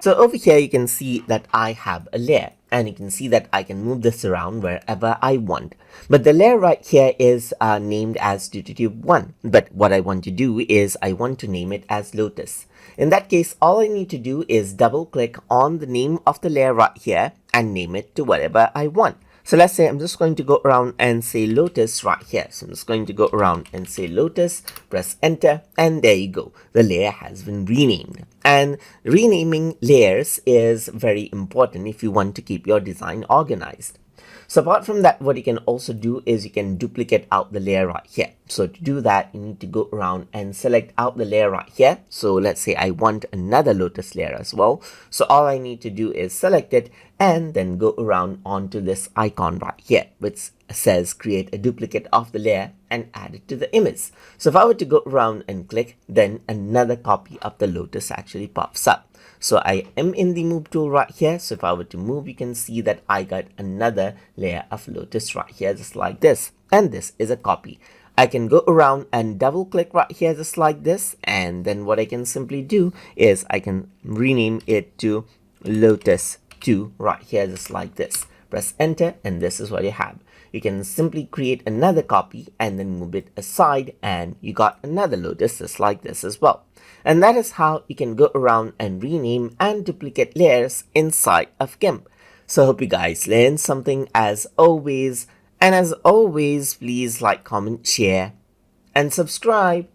So over here you can see that I have a layer, and you can see that I can move this around wherever I want. But the layer right here is named as TutorTube1. But what I want to do is I want to name it as Lotus. In that case, all I need to do is double click on the name of the layer right here and name it to whatever I want. So let's say I'm just going to go around and say Lotus right here. So I'm just going to go around and say Lotus, press enter, and there you go. The layer has been renamed. And renaming layers is very important if you want to keep your design organized. So apart from that, what you can also do is you can duplicate out the layer right here. So to do that, you need to go around and select out the layer right here. So let's say I want another Lotus layer as well. So all I need to do is select it and then go around onto this icon right here, which says create a duplicate of the layer and add it to the image. So if I were to go around and click, then another copy of the Lotus actually pops up. So I am in the move tool right here. So if I were to move, you can see that I got another layer of Lotus right here, just like this. And this is a copy. I can go around and double click right here, just like this. And then what I can simply do is I can rename it to Lotus 2 right here, just like this. Press enter, and this is what you have. You can simply create another copy and then move it aside, and you got another Lotus just like this as well. And that is how you can go around and rename and duplicate layers inside of GIMP. So I hope you guys learned something as always. And as always, please like, comment, share, and subscribe.